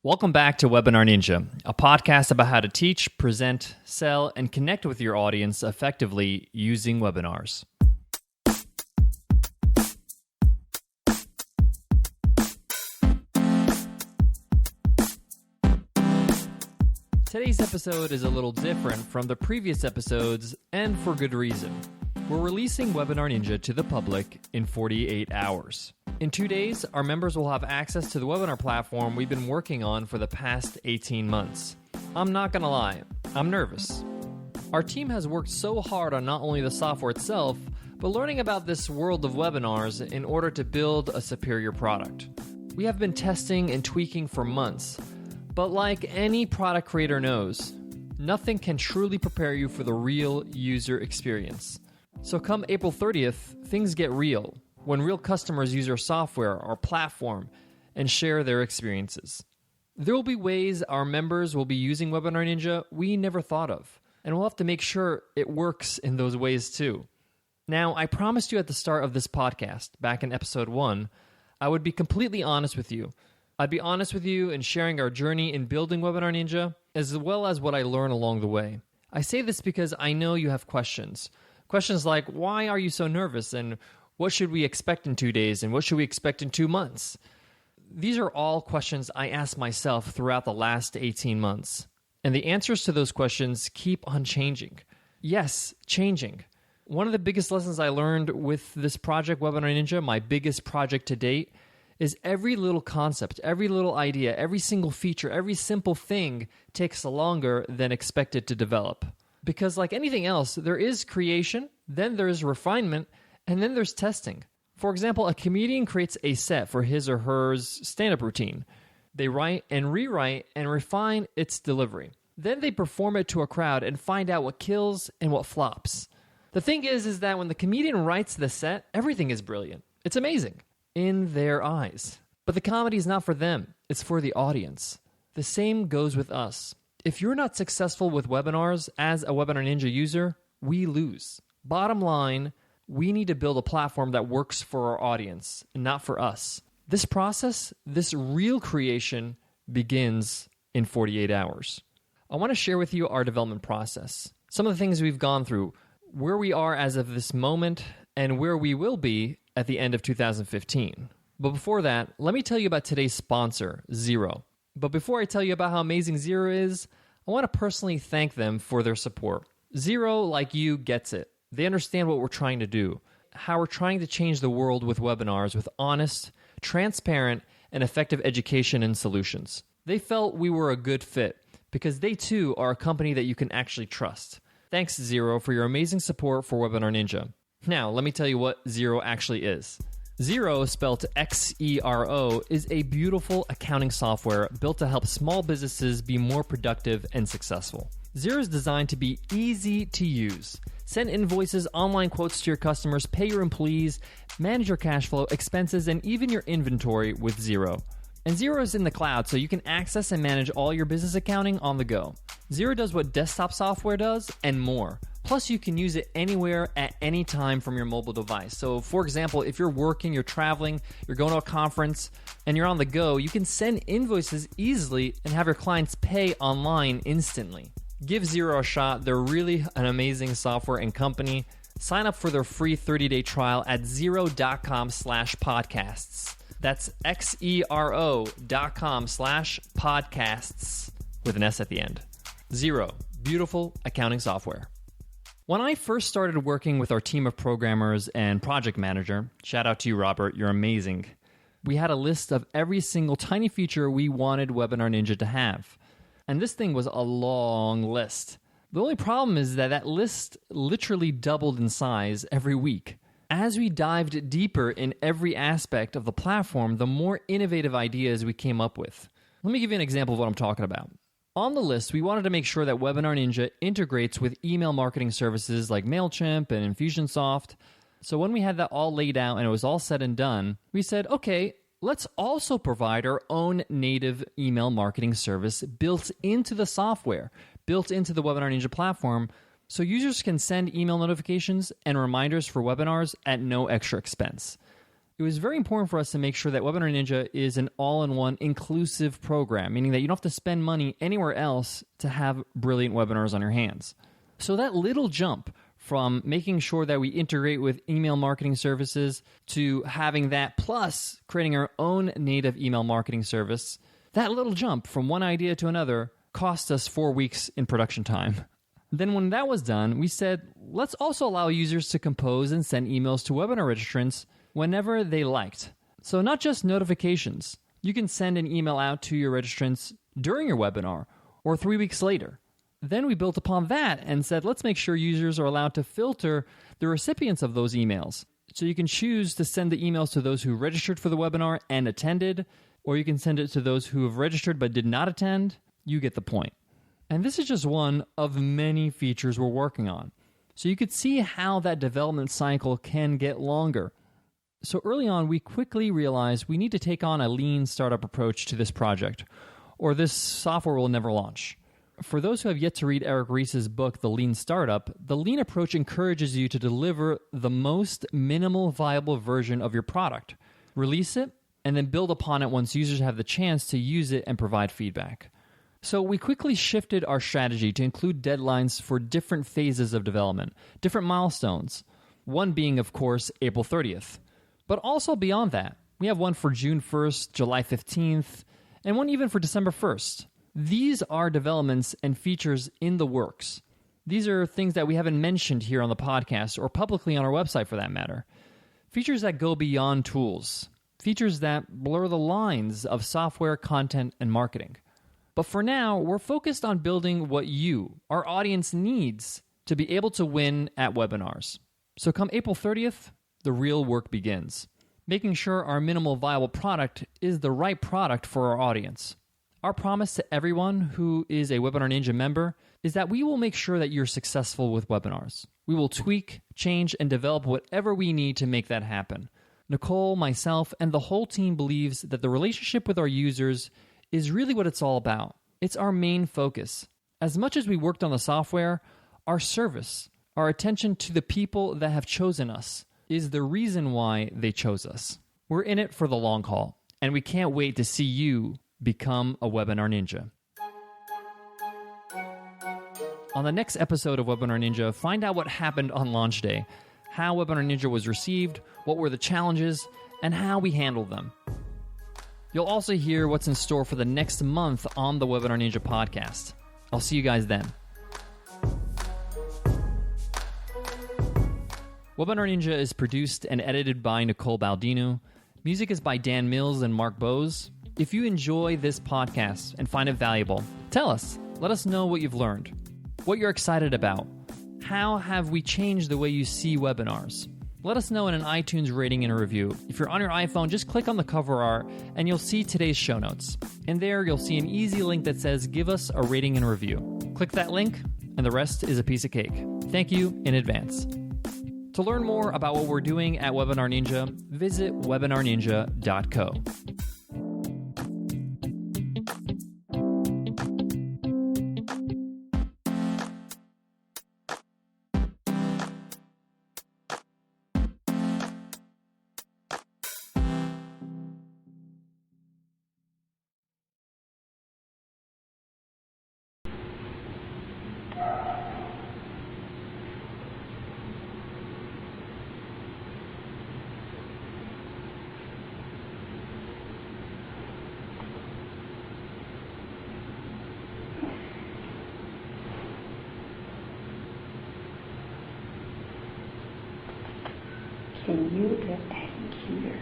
Welcome back to Webinar Ninja, a podcast about how to teach, present, sell, and connect with your audience effectively using webinars. Today's episode is a little different from the previous episodes, and for good reason. We're releasing Webinar Ninja to the public in 48 hours. In 2 days, our members will have access to the webinar platform we've been working on for the past 18 months. I'm not gonna lie, I'm nervous. Our team has worked so hard on not only the software itself, but learning about this world of webinars in order to build a superior product. We have been testing and tweaking for months, but like any product creator knows, nothing can truly prepare you for the real user experience. So come April 30th, things get real, when real customers use our software, our platform, and share their experiences. There will be ways our members will be using Webinar Ninja we never thought of, and we'll have to make sure it works in those ways too. Now, I promised you at the start of this podcast, back in episode 1, I would be completely honest with you. I'd be honest with you in sharing our journey in building Webinar Ninja, as well as what I learn along the way. I say this because I know you have questions. Questions like, why are you so nervous? And what should we expect in 2 days? And what should we expect in 2 months? These are all questions I asked myself throughout the last 18 months. And the answers to those questions keep on changing. Yes, changing. One of the biggest lessons I learned with this project, Webinar Ninja, my biggest project to date, is every little concept, every little idea, every single feature, every simple thing takes longer than expected to develop. Because like anything else, there is creation, then there's refinement, and then there's testing. For example, a comedian creates a set for his or her stand-up routine. They write and rewrite and refine its delivery. Then they perform it to a crowd and find out what kills and what flops. The thing is that when the comedian writes the set, everything is brilliant. It's amazing in their eyes. But the comedy is not for them. It's for the audience. The same goes with us. If you're not successful with webinars as a Webinar Ninja user, we lose. Bottom line, we need to build a platform that works for our audience, and not for us. This process, this real creation, begins in 48 hours. I want to share with you our development process, some of the things we've gone through, where we are as of this moment, and where we will be at the end of 2015. But before that, let me tell you about today's sponsor, Xero. But before I tell you about how amazing Xero is, I want to personally thank them for their support. Xero, like you, gets it. They understand what we're trying to do, how we're trying to change the world with webinars with honest, transparent, and effective education and solutions. They felt we were a good fit because they too are a company that you can actually trust. Thanks, Xero, for your amazing support for Webinar Ninja. Now, let me tell you what Xero actually is. Xero, spelled Xero, is a beautiful accounting software built to help small businesses be more productive and successful. Xero is designed to be easy to use. Send invoices, online quotes to your customers, pay your employees, manage your cash flow, expenses, and even your inventory with Xero. And Xero is in the cloud, so you can access and manage all your business accounting on the go. Xero does what desktop software does and more. Plus, you can use it anywhere at any time from your mobile device. So, for example, if you're working, you're traveling, you're going to a conference, and you're on the go, you can send invoices easily and have your clients pay online instantly. Give Xero a shot. They're really an amazing software and company. Sign up for their free 30-day trial at xero.com/podcasts. That's xero.com/podcasts with an S at the end. Xero, beautiful accounting software. When I first started working with our team of programmers and project manager, shout out to you, Robert, you're amazing. We had a list of every single tiny feature we wanted Webinar Ninja to have. And this thing was a long list. The only problem is that that list literally doubled in size every week. As we dived deeper in every aspect of the platform, the more innovative ideas we came up with. Let me give you an example of what I'm talking about. On the list, we wanted to make sure that Webinar Ninja integrates with email marketing services like MailChimp and Infusionsoft. So when we had that all laid out and it was all said and done, we said, okay, let's also provide our own native email marketing service built into the software, built into the Webinar Ninja platform, so users can send email notifications and reminders for webinars at no extra expense. it was very important for us to make sure that Webinar Ninja is an all-in-one inclusive program, meaning that you don't have to spend money anywhere else to have brilliant webinars on your hands. So that little jump from making sure that we integrate with email marketing services to having that plus creating our own native email marketing service, that little jump from one idea to another cost us 4 weeks in production time. Then when that was done, we said, let's also allow users to compose and send emails to webinar registrants whenever they liked. So not just notifications. You can send an email out to your registrants during your webinar or 3 weeks later. Then we built upon that and said, let's make sure users are allowed to filter the recipients of those emails. So you can choose to send the emails to those who registered for the webinar and attended, or you can send it to those who have registered but did not attend. You get the point. And this is just one of many features we're working on. So you could see how that development cycle can get longer. So early on, we quickly realized we need to take on a lean startup approach to this project, or this software will never launch. For those who have yet to read Eric Ries's book, The Lean Startup, the lean approach encourages you to deliver the most minimal viable version of your product, release it, and then build upon it once users have the chance to use it and provide feedback. So we quickly shifted our strategy to include deadlines for different phases of development, different milestones, one being, of course, April 30th. But also beyond that, we have one for June 1st, July 15th, and one even for December 1st. These are developments and features in the works. These are things that we haven't mentioned here on the podcast or publicly on our website for that matter. Features that go beyond tools. Features that blur the lines of software, content, and marketing. But for now, we're focused on building what you, our audience, needs to be able to win at webinars. So come April 30th, the real work begins. Making sure our minimal viable product is the right product for our audience. Our promise to everyone who is a Webinar Ninja member is that we will make sure that you're successful with webinars. We will tweak, change, and develop whatever we need to make that happen. Nicole, myself, and the whole team believes that the relationship with our users is really what it's all about. It's our main focus. As much as we worked on the software, our service, our attention to the people that have chosen us, is the reason why they chose us. We're in it for the long haul, and we can't wait to see you become a Webinar Ninja. On the next episode of Webinar Ninja, find out what happened on launch day, how Webinar Ninja was received, what were the challenges, and how we handled them. You'll also hear what's in store for the next month on the Webinar Ninja podcast. I'll see you guys then. Webinar Ninja is produced and edited by Nicole Baldino. Music is by Dan Mills and Mark Bose. If you enjoy this podcast and find it valuable, tell us. Let us know what you've learned, what you're excited about. How have we changed the way you see webinars? Let us know in an iTunes rating and a review. If you're on your iPhone, just click on the cover art and you'll see today's show notes. In there, you'll see an easy link that says, give us a rating and review. Click that link, and the rest is a piece of cake. Thank you in advance. To learn more about what we're doing at Webinar Ninja, visit webinarninja.co. Can you get angrier?